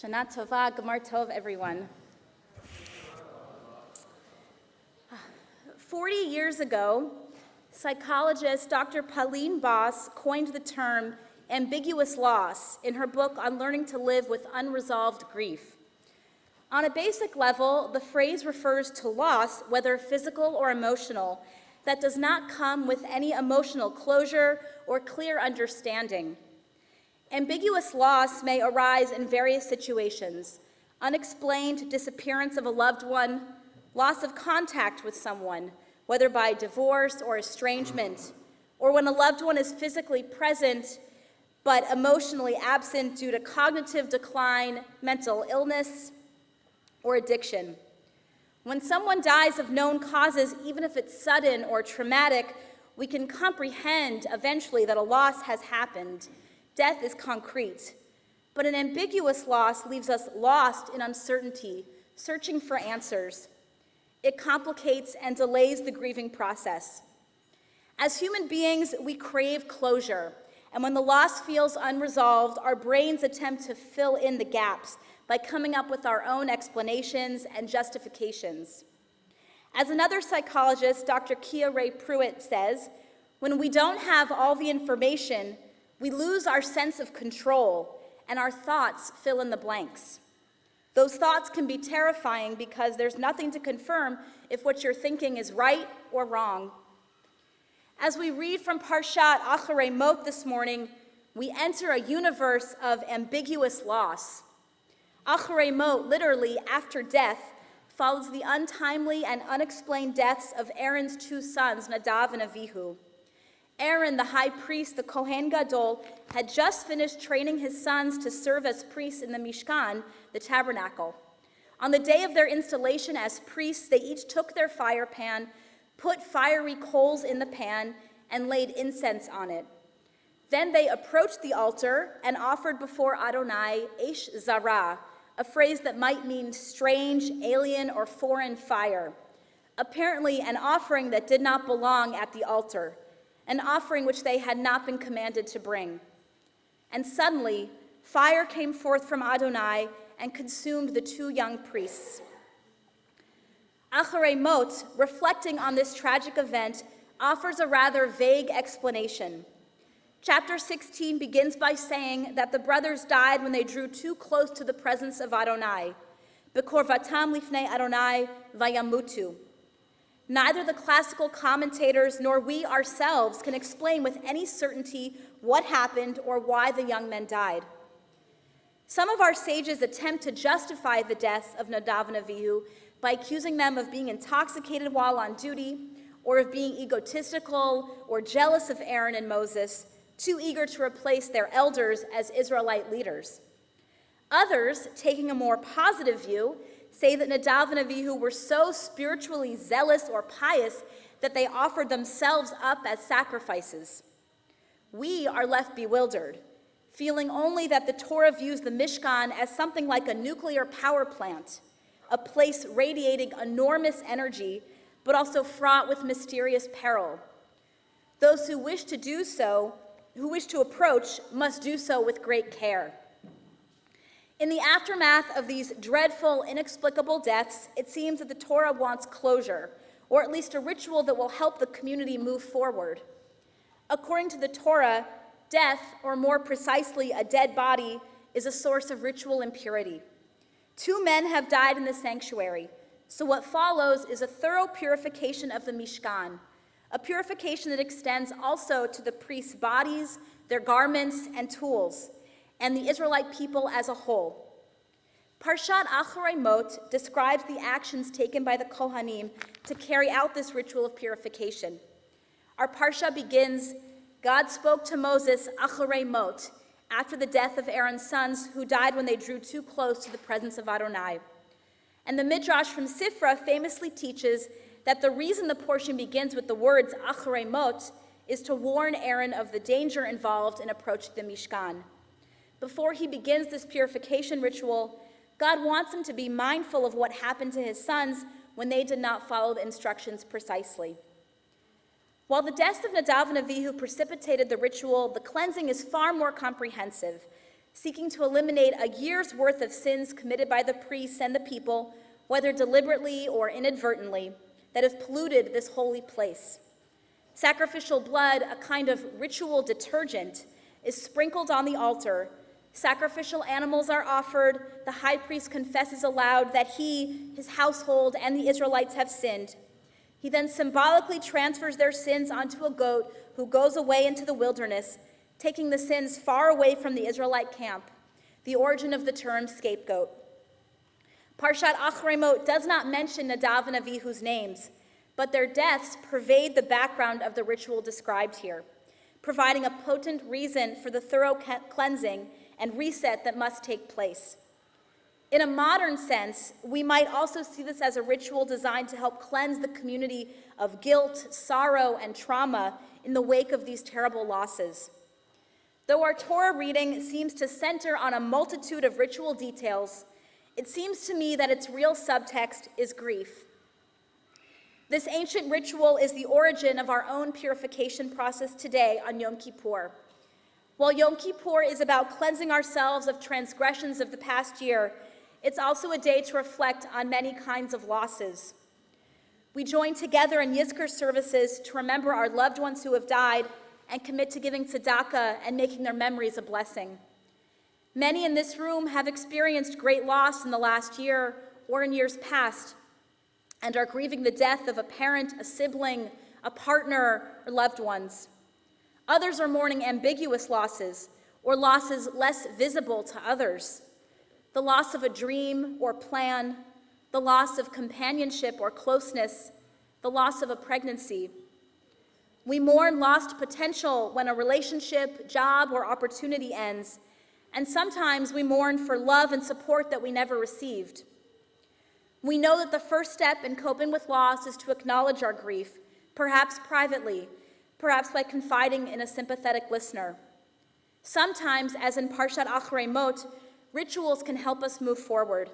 Shana Tova, Gemar Tov, everyone. 40 years ago, psychologist Dr. Pauline Boss coined the term ambiguous loss in her book on learning to live with unresolved grief. On a basic level, the phrase refers to loss, whether physical or emotional, that does not come with any emotional closure or clear understanding. Ambiguous loss may arise in various situations: unexplained disappearance of a loved one, loss of contact with someone, whether by divorce or estrangement, or when a loved one is physically present but emotionally absent due to cognitive decline, mental illness, or addiction. When someone dies of known causes, even if it's sudden or traumatic, we can comprehend eventually that a loss has happened. Death is concrete. But an ambiguous loss leaves us lost in uncertainty, searching for answers. It complicates and delays the grieving process. As human beings, we crave closure, and when the loss feels unresolved, our brains attempt to fill in the gaps by coming up with our own explanations and justifications. As another psychologist, Dr. Kia Ray Pruitt, says, when we don't have all the information, we lose our sense of control, and our thoughts fill in the blanks. Those thoughts can be terrifying because there's nothing to confirm if what you're thinking is right or wrong. As we read from Parshat Acharei Mot this morning, we enter a universe of ambiguous loss. Acharei Mot, literally after death, follows the untimely and unexplained deaths of Aaron's two sons, Nadav and Avihu. Aaron, the high priest, the Kohen Gadol, had just finished training his sons to serve as priests in the Mishkan, the tabernacle. On the day of their installation as priests, they each took their fire pan, put fiery coals in the pan, and laid incense on it. Then they approached the altar and offered before Adonai Eish Zara, a phrase that might mean strange, alien, or foreign fire. Apparently an offering that did not belong at the altar, an offering which they had not been commanded to bring. And suddenly, fire came forth from Adonai and consumed the two young priests. Acharei Mot, reflecting on this tragic event, offers a rather vague explanation. Chapter 16 begins by saying that the brothers died when they drew too close to the presence of Adonai. Bekorvatam lifnei Adonai vayamutu. Neither the classical commentators nor we ourselves can explain with any certainty what happened or why the young men died. Some of our sages attempt to justify the deaths of Nadav and Avihu by accusing them of being intoxicated while on duty, or of being egotistical or jealous of Aaron and Moses, too eager to replace their elders as Israelite leaders. Others, taking a more positive view, say that Nadav and Avihu were so spiritually zealous or pious that they offered themselves up as sacrifices. We are left bewildered, feeling only that the Torah views the Mishkan as something like a nuclear power plant, a place radiating enormous energy, but also fraught with mysterious peril. Those who wish to approach, must do so with great care. In the aftermath of these dreadful, inexplicable deaths, it seems that the Torah wants closure, or at least a ritual that will help the community move forward. According to the Torah, death, or more precisely, a dead body, is a source of ritual impurity. 2 men have died in the sanctuary, so what follows is a thorough purification of the Mishkan, a purification that extends also to the priests' bodies, their garments, and tools, and the Israelite people as a whole. Parshat Acharei Mot describes the actions taken by the Kohanim to carry out this ritual of purification. Our parsha begins, God spoke to Moses Acharei Mot, after the death of Aaron's sons, who died when they drew too close to the presence of Adonai. And the Midrash from Sifra famously teaches that the reason the portion begins with the words Acharei Mot is to warn Aaron of the danger involved in approaching the Mishkan. Before he begins this purification ritual, God wants him to be mindful of what happened to his sons when they did not follow the instructions precisely. While the deaths of Nadav and Avihu precipitated the ritual, the cleansing is far more comprehensive. seeking to eliminate a year's worth of sins committed by the priests and the people, whether deliberately or inadvertently, that have polluted this holy place. Sacrificial blood, a kind of ritual detergent, is sprinkled on the altar. Sacrificial animals are offered. The high priest confesses aloud that he, his household, and the Israelites have sinned. He then symbolically transfers their sins onto a goat who goes away into the wilderness, taking the sins far away from the Israelite camp, the origin of the term scapegoat. Parshat Acharei Mot does not mention Nadav and Avihu's names, but their deaths pervade the background of the ritual described here, providing a potent reason for the thorough cleansing and reset that must take place. In a modern sense, we might also see this as a ritual designed to help cleanse the community of guilt, sorrow, and trauma in the wake of these terrible losses. Though our Torah reading seems to center on a multitude of ritual details, it seems to me that its real subtext is grief. This ancient ritual is the origin of our own purification process today on Yom Kippur. While Yom Kippur is about cleansing ourselves of transgressions of the past year, it's also a day to reflect on many kinds of losses. We join together in Yizkor services to remember our loved ones who have died and commit to giving tzedakah and making their memories a blessing. Many in this room have experienced great loss in the last year or in years past and are grieving the death of a parent, a sibling, a partner, or loved ones. Others are mourning ambiguous losses or losses less visible to others. The loss of a dream or plan, the loss of companionship or closeness, the loss of a pregnancy. We mourn lost potential when a relationship, job, or opportunity ends, and sometimes we mourn for love and support that we never received. We know that the first step in coping with loss is to acknowledge our grief, perhaps privately, perhaps by confiding in a sympathetic listener. Sometimes, as in Parshat Acharei Mot, rituals can help us move forward.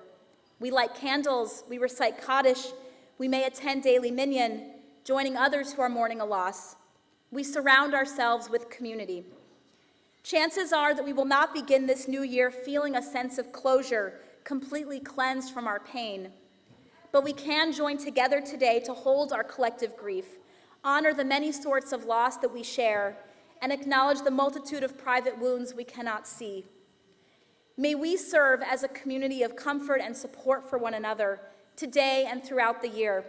We light candles, we recite Kaddish, we may attend daily minyan, joining others who are mourning a loss. We surround ourselves with community. Chances are that we will not begin this new year feeling a sense of closure, completely cleansed from our pain. But we can join together today to hold our collective grief, honor the many sorts of loss that we share, and acknowledge the multitude of private wounds we cannot see. May we serve as a community of comfort and support for one another today and throughout the year.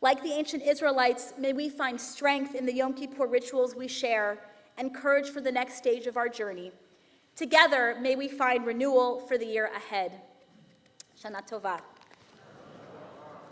Like the ancient Israelites, may we find strength in the Yom Kippur rituals we share and courage for the next stage of our journey. Together, may we find renewal for the year ahead. Shana Tova.